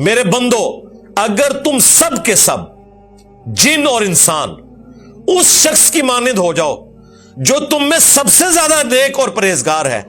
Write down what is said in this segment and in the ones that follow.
میرے بندو اگر تم سب کے سب جن اور انسان اس شخص کی مانند ہو جاؤ جو تم میں سب سے زیادہ نیک اور پرہیزگار ہے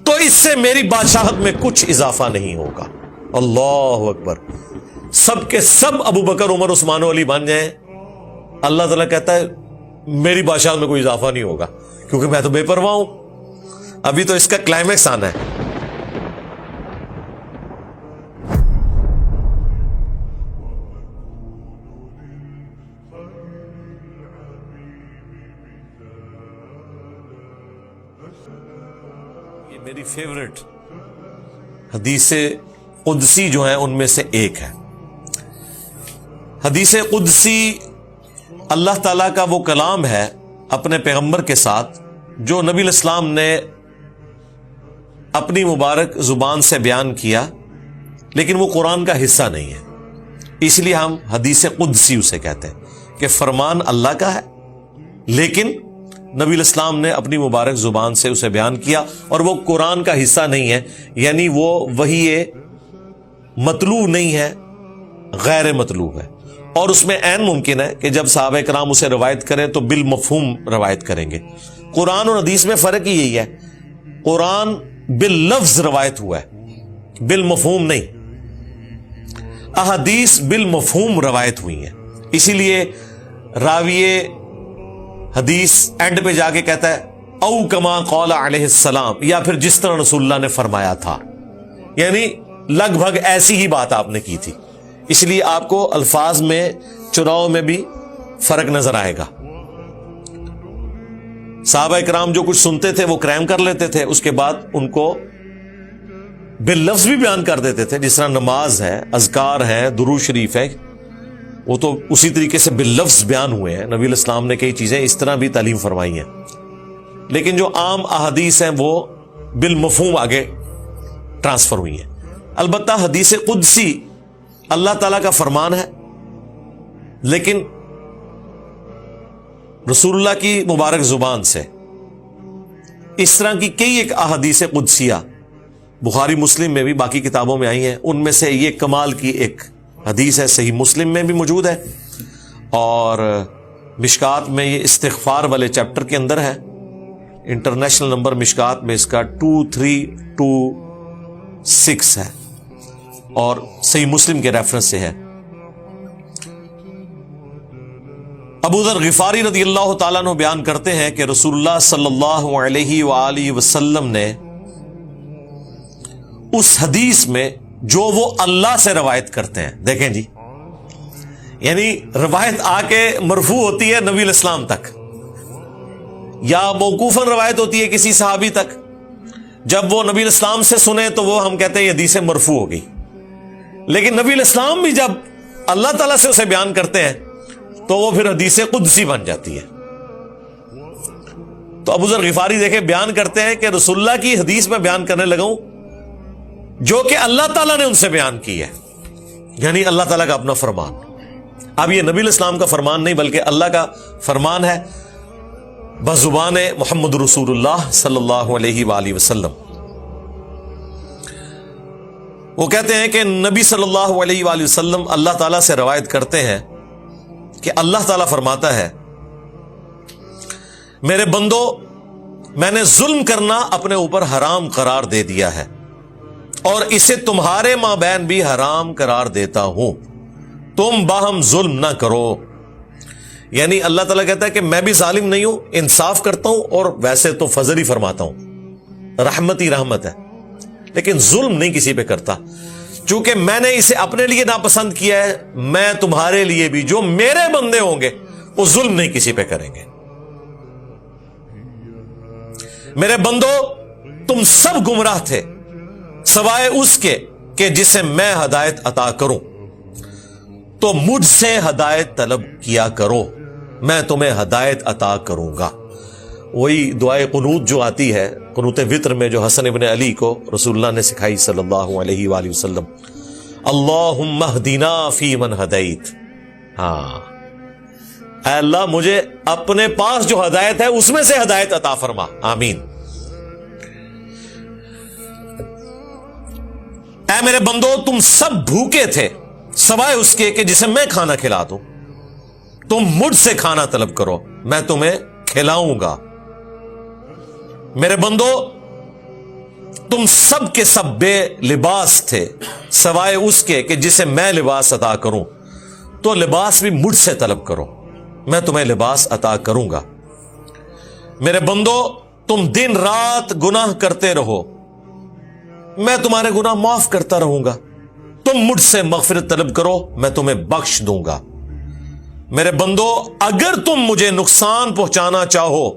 تو اس سے میری بادشاہت میں کچھ اضافہ نہیں ہوگا. اللہ اکبر. سب کے سب ابو بکر عمر عثمان و علی بن جائیں, اللہ تعالیٰ کہتا ہے میری بادشاہت میں کوئی اضافہ نہیں ہوگا کیونکہ میں تو بے پرواہ ہوں. ابھی تو اس کا کلائمیکس آنا ہے. یہ میری فیورٹ حدیث قدسی جو ہیں ان میں سے ایک ہے. حدیث قدسی اللہ تعالیٰ کا وہ کلام ہے اپنے پیغمبر کے ساتھ جو نبی علیہ السلام نے اپنی مبارک زبان سے بیان کیا, لیکن وہ قرآن کا حصہ نہیں ہے. اس لیے ہم حدیث قدسی اسے کہتے ہیں کہ فرمان اللہ کا ہے لیکن نبی علیہ السلام نے اپنی مبارک زبان سے اسے بیان کیا اور وہ قرآن کا حصہ نہیں ہے, یعنی وہ وحی مطلوب نہیں ہے, غیر مطلوب ہے. اور اس میں عین ممکن ہے کہ جب صحابہ کرام اسے روایت کریں تو بالمفہوم روایت کریں گے. قرآن اور حدیث میں فرق ہی یہی ہے, قرآن باللفظ روایت ہوا ہے بالمفہوم نہیں, احادیث بالمفہوم روایت ہوئی ہیں. اسی لیے راوی حدیث اینڈ پہ جا کے کہتا ہے او کما قال علیہ السلام, یا پھر جس طرح رسول اللہ نے فرمایا تھا, یعنی لگ بھگ ایسی ہی بات آپ نے کی تھی. اس لیے آپ کو الفاظ میں چناؤ میں بھی فرق نظر آئے گا. صحابہ کرام جو کچھ سنتے تھے وہ کریم کر لیتے تھے, اس کے بعد ان کو باللفظ بھی بیان کر دیتے تھے. جس طرح نماز ہے, اذکار ہے, درود شریف ہے, وہ تو اسی طریقے سے باللفظ بیان ہوئے ہیں. نبی علیہ السلام نے کئی چیزیں اس طرح بھی تعلیم فرمائی ہیں, لیکن جو عام احادیث ہیں وہ بالمفہوم آگے ٹرانسفر ہوئی ہیں. البتہ حدیث قدسی اللہ تعالیٰ کا فرمان ہے, لیکن رسول اللہ کی مبارک زبان سے اس طرح کی کئی ایک احادیث قدسیہ بخاری مسلم میں بھی باقی کتابوں میں آئی ہیں. ان میں سے یہ کمال کی ایک حدیث ہے, صحیح مسلم میں بھی موجود ہے اور مشکات میں یہ استغفار والے چیپٹر کے اندر ہے. انٹرنیشنل نمبر مشکات میں اس کا 2326 ہے اور صحیح مسلم کے ریفرنس سے ہے. ابو ذر غفاری رضی اللہ تعالیٰ عنہ بیان کرتے ہیں کہ رسول اللہ صلی اللہ علیہ وآلہ وسلم نے اس حدیث میں جو وہ اللہ سے روایت کرتے ہیں, دیکھیں جی, یعنی روایت آ کے مرفوع ہوتی ہے نبی علیہ السلام تک یا موقوفاً روایت ہوتی ہے کسی صحابی تک. جب وہ نبی علیہ السلام سے سنے تو وہ ہم کہتے ہیں یہ حدیث مرفوع ہو گئی, لیکن نبی علیہ السلام بھی جب اللہ تعالیٰ سے اسے بیان کرتے ہیں تو وہ پھر حدیث قدسی بن جاتی ہے. تو ابو ذر غفاری دیکھیں بیان کرتے ہیں کہ رسول اللہ کی حدیث میں بیان کرنے لگا ہوں جو کہ اللہ تعالیٰ نے ان سے بیان کی ہے, یعنی اللہ تعالیٰ کا اپنا فرمان. اب یہ نبی علیہ السلام کا فرمان نہیں بلکہ اللہ کا فرمان ہے بزبان محمد رسول اللہ صلی اللہ علیہ وآلہ وسلم. وہ کہتے ہیں کہ نبی صلی اللہ علیہ وآلہ وسلم اللہ تعالیٰ سے روایت کرتے ہیں کہ اللہ تعالیٰ فرماتا ہے میرے بندو میں نے ظلم کرنا اپنے اوپر حرام قرار دے دیا ہے اور اسے تمہارے مابین بھی حرام قرار دیتا ہوں, تم باہم ظلم نہ کرو. یعنی اللہ تعالیٰ کہتا ہے کہ میں بھی ظالم نہیں ہوں, انصاف کرتا ہوں اور ویسے تو فضل ہی فرماتا ہوں, رحمت ہی رحمت ہے, لیکن ظلم نہیں کسی پہ کرتا. چونکہ میں نے اسے اپنے لیے ناپسند کیا ہے, میں تمہارے لیے بھی جو میرے بندے ہوں گے وہ ظلم نہیں کسی پہ کریں گے. میرے بندو تم سب گمراہ تھے سوائے اس کے کہ جسے میں ہدایت عطا کروں, تو مجھ سے ہدایت طلب کیا کرو, میں تمہیں ہدایت عطا کروں گا. وہی دعائے قنوت جو آتی ہے قنوت وطر میں جو حسن ابن علی کو رسول اللہ نے سکھائی صلی اللہ علیہ وآلہ وسلم, اللہم اہدنا فی من ہدیت. ہاں اے اللہ مجھے اپنے پاس جو ہدایت ہے اس میں سے ہدایت عطا فرما, آمین. اے میرے بندو تم سب بھوکے تھے سوائے اس کے کہ جسے میں کھانا کھلا دوں. تم مجھ سے کھانا طلب کرو میں تمہیں کھلاؤں گا. میرے بندو تم سب کے سب بے لباس تھے سوائے اس کے کہ جسے میں لباس عطا کروں. تو لباس بھی مجھ سے طلب کرو میں تمہیں لباس عطا کروں گا. میرے بندو تم دن رات گناہ کرتے رہو میں تمہارے گناہ معاف کرتا رہوں گا. تم مجھ سے مغفرت طلب کرو میں تمہیں بخش دوں گا. میرے بندو اگر تم مجھے نقصان پہنچانا چاہو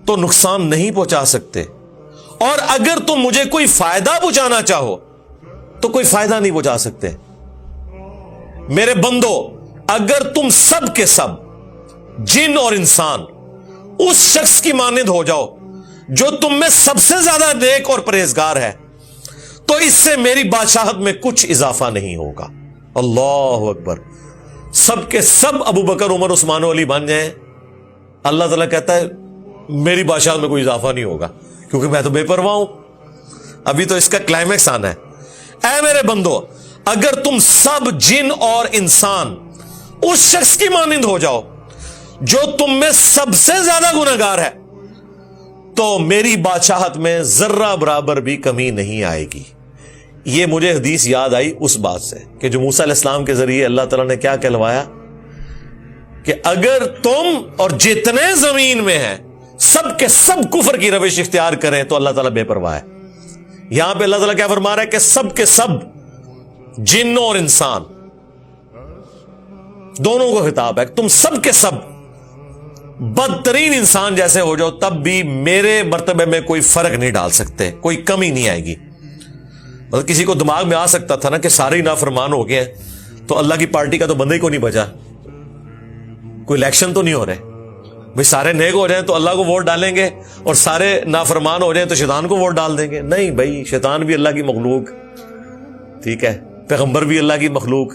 تو نقصان نہیں پہنچا سکتے, اور اگر تم مجھے کوئی فائدہ پہنچانا چاہو تو کوئی فائدہ نہیں پہنچا سکتے. میرے بندو اگر تم سب کے سب جن اور انسان اس شخص کی مانند ہو جاؤ جو تم میں سب سے زیادہ نیک اور پرہیزگار ہے تو اس سے میری بادشاہت میں کچھ اضافہ نہیں ہوگا. اللہ اکبر. سب کے سب ابو بکر عمر عثمان و علی بن جائیں, اللہ تعالیٰ کہتا ہے میری بادشاہت میں کوئی اضافہ نہیں ہوگا کیونکہ میں تو بے پرواہ ہوں. ابھی تو اس کا کلائمیکس آنا ہے. اے میرے بندو اگر تم سب جن اور انسان اس شخص کی مانند ہو جاؤ جو تم میں سب سے زیادہ گنہگار ہے تو میری بادشاہت میں ذرہ برابر بھی کمی نہیں آئے گی. یہ مجھے حدیث یاد آئی اس بات سے کہ جو موسیٰ علیہ السلام کے ذریعے اللہ تعالیٰ نے کیا کہلوایا کہ اگر تم اور جتنے زمین میں ہیں سب کے سب کفر کی روش اختیار کریں تو اللہ تعالیٰ بے پرواہ ہے. یہاں پہ اللہ تعالیٰ کیا فرما رہا ہے کہ سب کے سب جن اور انسان دونوں کو خطاب ہے. تم سب کے سب بدترین انسان جیسے ہو جاؤ تب بھی میرے مرتبے میں کوئی فرق نہیں ڈال سکتے, کوئی کمی نہیں آئے گی. مطلب کسی کو دماغ میں آ سکتا تھا نا کہ سارے ہی نافرمان ہو گئے ہیں تو اللہ کی پارٹی کا تو بندہ ہی کو نہیں بچا, کوئی الیکشن تو نہیں ہو رہے بھئی سارے نیک ہو جائیں تو اللہ کو ووٹ ڈالیں گے اور سارے نافرمان ہو جائیں تو شیطان کو ووٹ ڈال دیں گے. نہیں بھائی, شیطان بھی اللہ کی مخلوق, ٹھیک ہے, پیغمبر بھی اللہ کی مخلوق,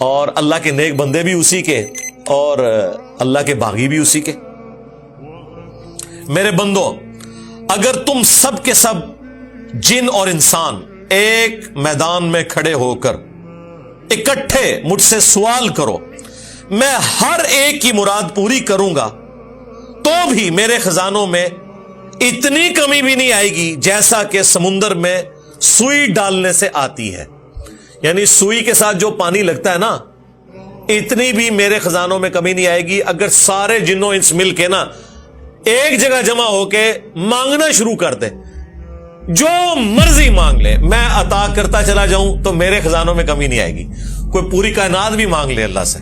اور اللہ کے نیک بندے بھی اسی کے اور اللہ کے باغی بھی اسی کے. میرے بندو اگر تم سب کے سب جن اور انسان ایک میدان میں کھڑے ہو کر اکٹھے مجھ سے سوال کرو میں ہر ایک کی مراد پوری کروں گا تو بھی میرے خزانوں میں اتنی کمی بھی نہیں آئے گی جیسا کہ سمندر میں سوئی ڈالنے سے آتی ہے. یعنی سوئی کے ساتھ جو پانی لگتا ہے نا اتنی بھی میرے خزانوں میں کمی نہیں آئے گی. اگر سارے جنوں انس مل کے نا ایک جگہ جمع ہو کے مانگنا شروع کر دیں, جو مرضی مانگ لے میں عطا کرتا چلا جاؤں تو میرے خزانوں میں کمی نہیں آئے گی. کوئی پوری کائنات بھی مانگ لے اللہ سے,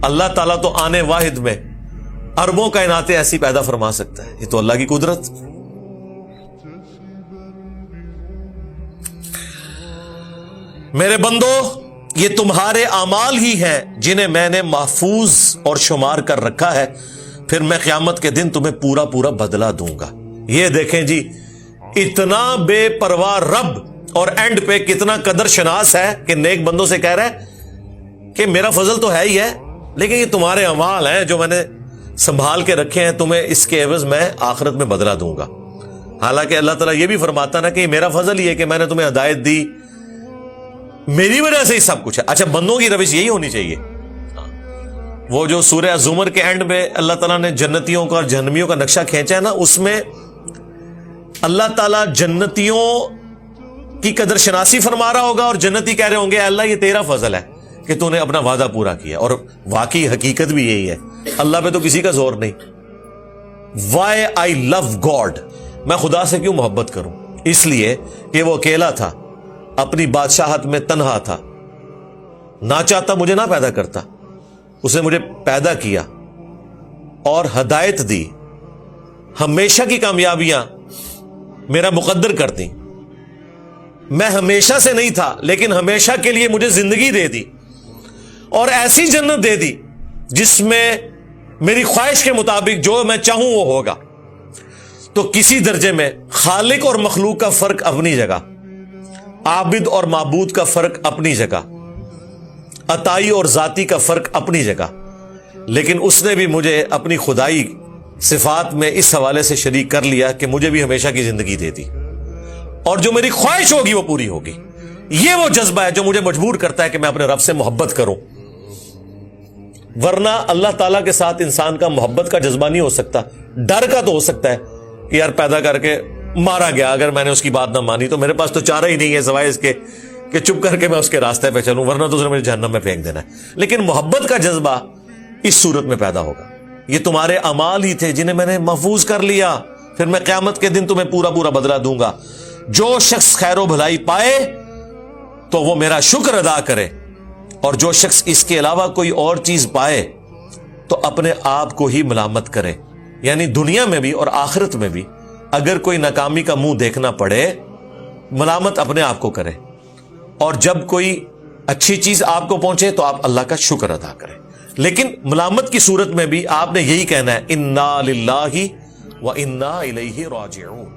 اللہ تعالیٰ تو آنے واحد میں اربوں کائناتیں ایسی پیدا فرما سکتا ہے. یہ تو اللہ کی قدرت. میرے بندو یہ تمہارے اعمال ہی ہیں جنہیں میں نے محفوظ اور شمار کر رکھا ہے, پھر میں قیامت کے دن تمہیں پورا پورا بدلہ دوں گا. یہ دیکھیں جی اتنا بے پرواہ رب, اور اینڈ پہ کتنا قدر شناس ہے کہ نیک بندوں سے کہہ رہا ہے کہ میرا فضل تو ہے ہی ہے لیکن یہ تمہارے اعمال ہیں جو میں نے سنبھال کے رکھے ہیں, تمہیں اس کے عوض میں آخرت میں بدلہ دوں گا. حالانکہ اللہ تعالیٰ یہ بھی فرماتا نا کہ یہ میرا فضل ہی ہے کہ میں نے تمہیں ہدایت دی, میری وجہ سے ہی سب کچھ ہے. اچھا بندوں کی روش یہی ہونی چاہیے. وہ جو سورہ زمر کے اینڈ میں اللہ تعالیٰ نے جنتیوں کا اور جہنمیوں کا نقشہ کھینچا ہے نا, اس میں اللہ تعالیٰ جنتیوں کی قدر شناسی فرما رہا ہوگا اور جنتی کہہ رہے ہوں گے اللہ یہ تیرا فضل ہے کہ تو نے اپنا وعدہ پورا کیا. اور واقعی حقیقت بھی یہی ہے, اللہ پہ تو کسی کا زور نہیں. وائی آئی لو گاڈ, میں خدا سے کیوں محبت کروں؟ اس لیے کہ وہ اکیلا تھا, اپنی بادشاہت میں تنہا تھا, نہ چاہتا مجھے نہ پیدا کرتا, اس نے مجھے پیدا کیا اور ہدایت دی, ہمیشہ کی کامیابیاں میرا مقدر کر دی. میں ہمیشہ سے نہیں تھا لیکن ہمیشہ کے لیے مجھے زندگی دے دی اور ایسی جنت دے دی جس میں میری خواہش کے مطابق جو میں چاہوں وہ ہوگا. تو کسی درجے میں خالق اور مخلوق کا فرق اپنی جگہ, عابد اور معبود کا فرق اپنی جگہ, عطائی اور ذاتی کا فرق اپنی جگہ, لیکن اس نے بھی مجھے اپنی خدائی صفات میں اس حوالے سے شریک کر لیا کہ مجھے بھی ہمیشہ کی زندگی دے دی اور جو میری خواہش ہوگی وہ پوری ہوگی. یہ وہ جذبہ ہے جو مجھے مجبور کرتا ہے کہ میں اپنے رب سے محبت کروں. ورنہ اللہ تعالیٰ کے ساتھ انسان کا محبت کا جذبہ نہیں ہو سکتا. ڈر کا تو ہو سکتا ہے کہ یار پیدا کر کے مارا گیا, اگر میں نے اس کی بات نہ مانی تو میرے پاس تو چارہ ہی نہیں ہے سوائے اس کے کہ چپ کر کے میں اس کے راستے پہ چلوں, ورنہ تو اس نے مجھے جہنم میں پھینک دینا ہے. لیکن محبت کا جذبہ اس صورت میں پیدا ہوگا. یہ تمہارے اعمال ہی تھے جنہیں میں نے محفوظ کر لیا, پھر میں قیامت کے دن تمہیں پورا پورا بدلہ دوں گا. جو شخص خیر و بھلائی پائے تو وہ میرا شکر ادا کرے, اور جو شخص اس کے علاوہ کوئی اور چیز پائے تو اپنے آپ کو ہی ملامت کرے. یعنی دنیا میں بھی اور آخرت میں بھی اگر کوئی ناکامی کا منہ دیکھنا پڑے, ملامت اپنے آپ کو کرے, اور جب کوئی اچھی چیز آپ کو پہنچے تو آپ اللہ کا شکر ادا کریں. لیکن ملامت کی صورت میں بھی آپ نے یہی کہنا ہے, انا للہ و انا الیہ راجعون.